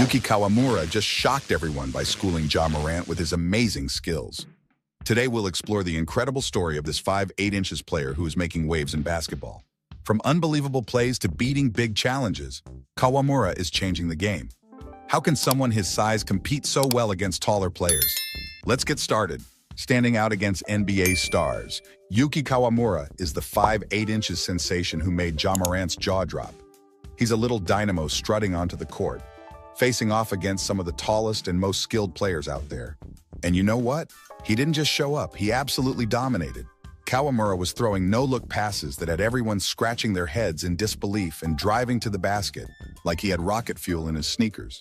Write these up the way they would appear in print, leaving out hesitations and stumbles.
Yuki Kawamura just shocked everyone by schooling Ja Morant with his amazing skills. Today we'll explore the incredible story of this 5'8" player who is making waves in basketball. From unbelievable plays to beating big challenges, Kawamura is changing the game. How can someone his size compete so well against taller players? Let's get started. Standing out against NBA stars, Yuki Kawamura is the 5'8" sensation who made Ja Morant's jaw drop. He's a little dynamo strutting onto the court, facing off against some of the tallest and most skilled players out there. And you know what? He didn't just show up, he absolutely dominated. Kawamura was throwing no-look passes that had everyone scratching their heads in disbelief and driving to the basket like he had rocket fuel in his sneakers.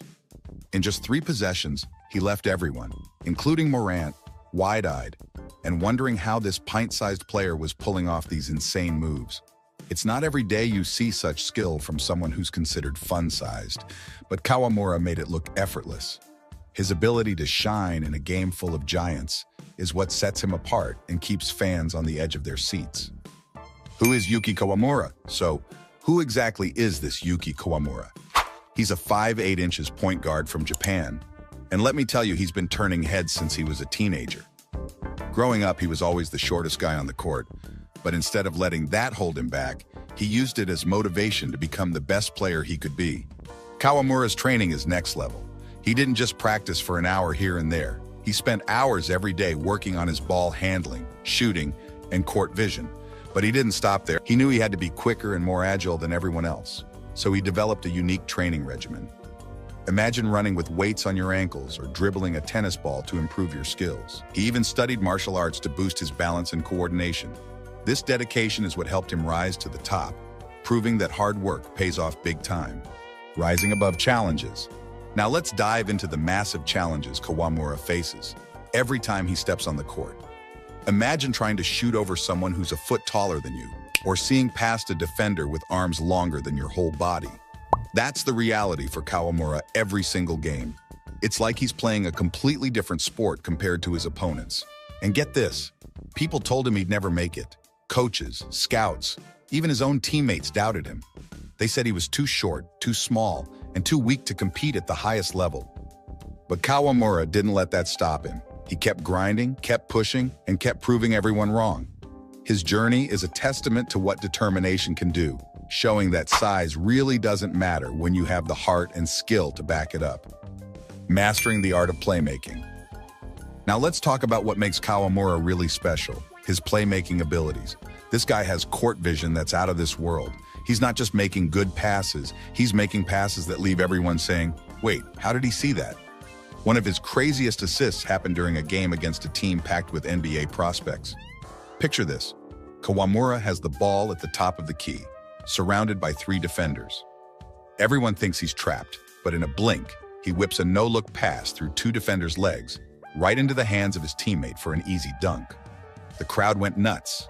In just 3 possessions, he left everyone, including Morant, wide-eyed and wondering how this pint-sized player was pulling off these insane moves. It's not every day you see such skill from someone who's considered fun-sized, but Kawamura made it look effortless. His ability to shine in a game full of giants is what sets him apart and keeps fans on the edge of their seats. Who is Yuki Kawamura? So, who exactly is this Yuki Kawamura? He's a 5'8" point guard from Japan, and let me tell you, he's been turning heads since he was a teenager. Growing up, he was always the shortest guy on the court, but instead of letting that hold him back, he used it as motivation to become the best player he could be. Kawamura's training is next level. He didn't just practice for an hour here and there. He spent hours every day working on his ball handling, shooting, and court vision. But he didn't stop there. He knew he had to be quicker and more agile than everyone else. So he developed a unique training regimen. Imagine running with weights on your ankles or dribbling a tennis ball to improve your skills. He even studied martial arts to boost his balance and coordination. This dedication is what helped him rise to the top, proving that hard work pays off big time. Rising above challenges. Now let's dive into the massive challenges Kawamura faces every time he steps on the court. Imagine trying to shoot over someone who's a foot taller than you, or seeing past a defender with arms longer than your whole body. That's the reality for Kawamura every single game. It's like he's playing a completely different sport compared to his opponents. And get this, people told him he'd never make it. Coaches, scouts, even his own teammates doubted him. They said he was too short, too small, and too weak to compete at the highest level. But Kawamura didn't let that stop him. He kept grinding, kept pushing, and kept proving everyone wrong. His journey is a testament to what determination can do, showing that size really doesn't matter when you have the heart and skill to back it up. Mastering the art of playmaking. Now let's talk about what makes Kawamura really special, his playmaking abilities. This guy has court vision that's out of this world. He's not just making good passes, he's making passes that leave everyone saying, wait, how did he see that? One of his craziest assists happened during a game against a team packed with NBA prospects. Picture this. Kawamura has the ball at the top of the key, surrounded by 3 defenders. Everyone thinks he's trapped, but in a blink, he whips a no-look pass through 2 defenders' legs, right into the hands of his teammate for an easy dunk. The crowd went nuts.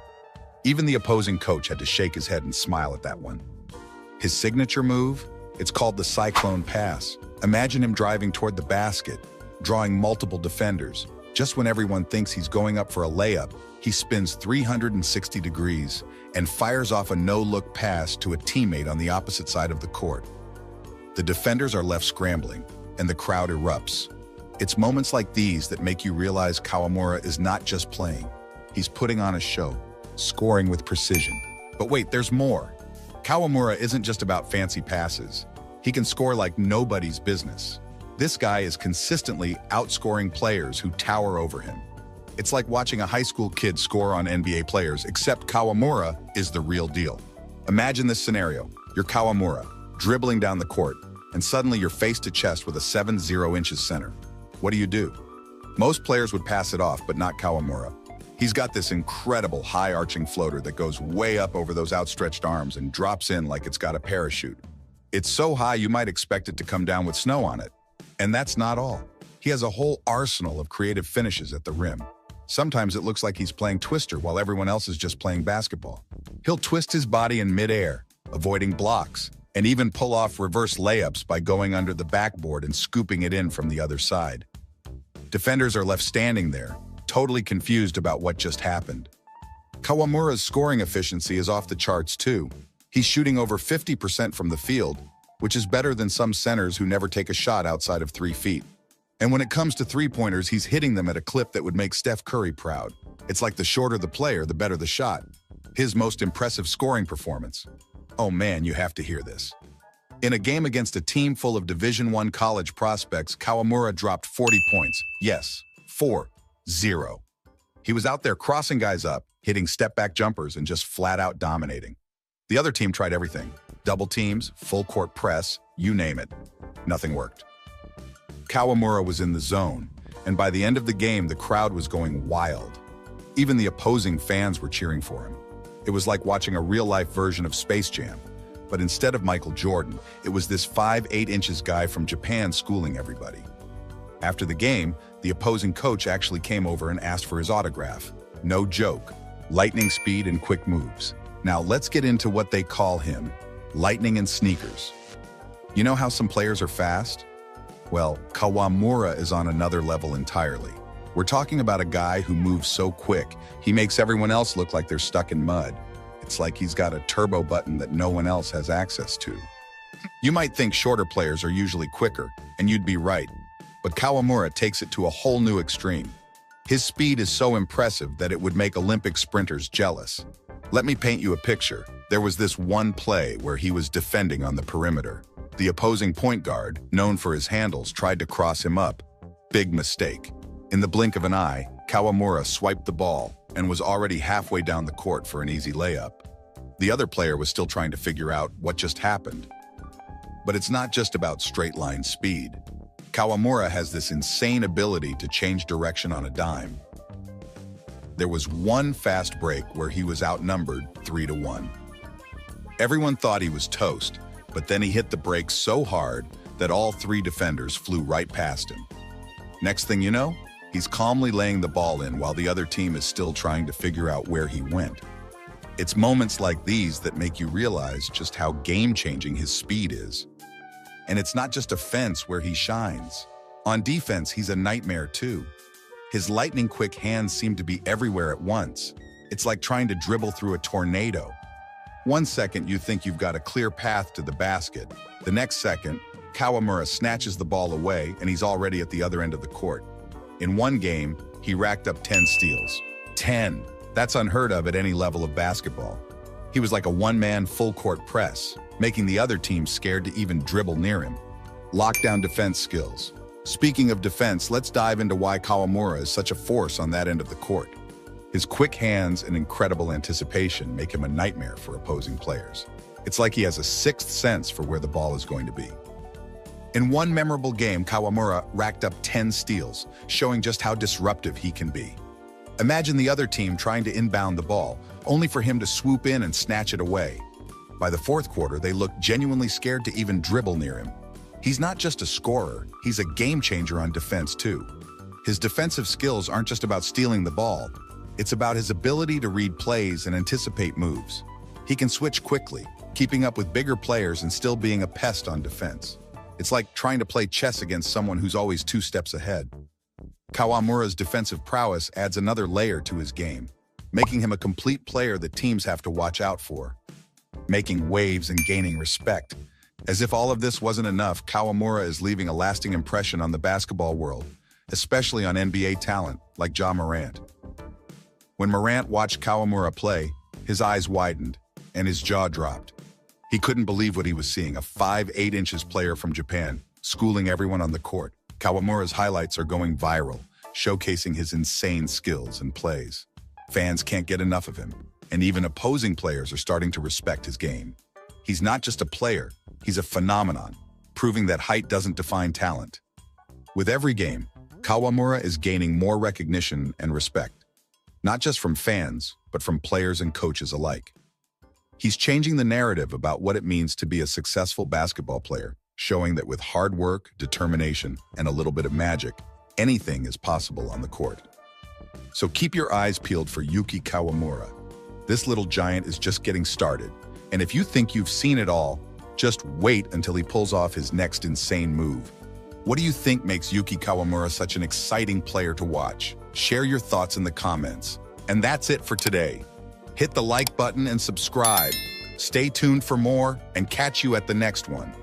Even the opposing coach had to shake his head and smile at that one. His signature move? It's called the cyclone pass. Imagine him driving toward the basket, drawing multiple defenders. Just when everyone thinks he's going up for a layup, he spins 360 degrees and fires off a no-look pass to a teammate on the opposite side of the court. The defenders are left scrambling, and the crowd erupts. It's moments like these that make you realize Kawamura is not just playing. He's putting on a show, scoring with precision. But wait, there's more. Kawamura isn't just about fancy passes. He can score like nobody's business. This guy is consistently outscoring players who tower over him. It's like watching a high school kid score on NBA players, except Kawamura is the real deal. Imagine this scenario. You're Kawamura, dribbling down the court, and suddenly you're face to chest with a 7'0" center. What do? Most players would pass it off, but not Kawamura. He's got this incredible high-arching floater that goes way up over those outstretched arms and drops in like it's got a parachute. It's so high you might expect it to come down with snow on it. And that's not all. He has a whole arsenal of creative finishes at the rim. Sometimes it looks like he's playing Twister while everyone else is just playing basketball. He'll twist his body in midair, avoiding blocks, and even pull off reverse layups by going under the backboard and scooping it in from the other side. Defenders are left standing there, totally confused about what just happened. Kawamura's scoring efficiency is off the charts too. He's shooting over 50% from the field, which is better than some centers who never take a shot outside of 3 feet. And when it comes to three-pointers, he's hitting them at a clip that would make Steph Curry proud. It's like the shorter the player, the better the shot. His most impressive scoring performance. Oh man, you have to hear this. In a game against a team full of Division I college prospects, Kawamura dropped 40 points. Yes, 4-0. He was out there crossing guys up, hitting step-back jumpers, and just flat-out dominating. The other team tried everything. Double teams, full-court press, you name it. Nothing worked. Kawamura was in the zone, and by the end of the game, the crowd was going wild. Even the opposing fans were cheering for him. It was like watching a real-life version of Space Jam. But instead of Michael Jordan, it was this 5'8" guy from Japan schooling everybody. After the game, the opposing coach actually came over and asked for his autograph. No joke. Lightning speed and quick moves. Now let's get into what they call him. Lightning and sneakers. You know how some players are fast? Well, Kawamura is on another level entirely. We're talking about a guy who moves so quick, he makes everyone else look like they're stuck in mud. It's like he's got a turbo button that no one else has access to. You might think shorter players are usually quicker, and you'd be right. But Kawamura takes it to a whole new extreme. His speed is so impressive that it would make Olympic sprinters jealous. Let me paint you a picture. There was this one play where he was defending on the perimeter. The opposing point guard, known for his handles, tried to cross him up. Big mistake. In the blink of an eye, Kawamura swiped the ball and was already halfway down the court for an easy layup. The other player was still trying to figure out what just happened. But it's not just about straight-line speed. Kawamura has this insane ability to change direction on a dime. There was one fast break where he was outnumbered 3-1. Everyone thought he was toast, but then he hit the break so hard that all 3 defenders flew right past him. Next thing you know, he's calmly laying the ball in while the other team is still trying to figure out where he went. It's moments like these that make you realize just how game-changing his speed is. And it's not just offense where he shines. On defense, he's a nightmare too. His lightning-quick hands seem to be everywhere at once. It's like trying to dribble through a tornado. One second, you think you've got a clear path to the basket. The next second, Kawamura snatches the ball away and he's already at the other end of the court. In one game, he racked up 10 steals. 10! That's unheard of at any level of basketball. He was like a one-man full-court press, making the other team scared to even dribble near him. Lockdown defense skills. Speaking of defense, let's dive into why Kawamura is such a force on that end of the court. His quick hands and incredible anticipation make him a nightmare for opposing players. It's like he has a sixth sense for where the ball is going to be. In one memorable game, Kawamura racked up 10 steals, showing just how disruptive he can be. Imagine the other team trying to inbound the ball, only for him to swoop in and snatch it away. By the fourth quarter, they looked genuinely scared to even dribble near him. He's not just a scorer, he's a game changer on defense too. His defensive skills aren't just about stealing the ball, it's about his ability to read plays and anticipate moves. He can switch quickly, keeping up with bigger players and still being a pest on defense. It's like trying to play chess against someone who's always 2 steps ahead. Kawamura's defensive prowess adds another layer to his game, making him a complete player that teams have to watch out for. Making waves and gaining respect. As if all of this wasn't enough, Kawamura is leaving a lasting impression on the basketball world, especially on NBA talent like Ja Morant. When Morant watched Kawamura play, his eyes widened and his jaw dropped. He couldn't believe what he was seeing, a 5'8" player from Japan, schooling everyone on the court. Kawamura's highlights are going viral, showcasing his insane skills and plays. Fans can't get enough of him, and even opposing players are starting to respect his game. He's not just a player, he's a phenomenon, proving that height doesn't define talent. With every game, Kawamura is gaining more recognition and respect, not just from fans, but from players and coaches alike. He's changing the narrative about what it means to be a successful basketball player, showing that with hard work, determination, and a little bit of magic, anything is possible on the court. So keep your eyes peeled for Yuki Kawamura. This little giant is just getting started, and if you think you've seen it all, just wait until he pulls off his next insane move. What do you think makes Yuki Kawamura such an exciting player to watch? Share your thoughts in the comments. And that's it for today. Hit the like button and subscribe. Stay tuned for more, and catch you at the next one.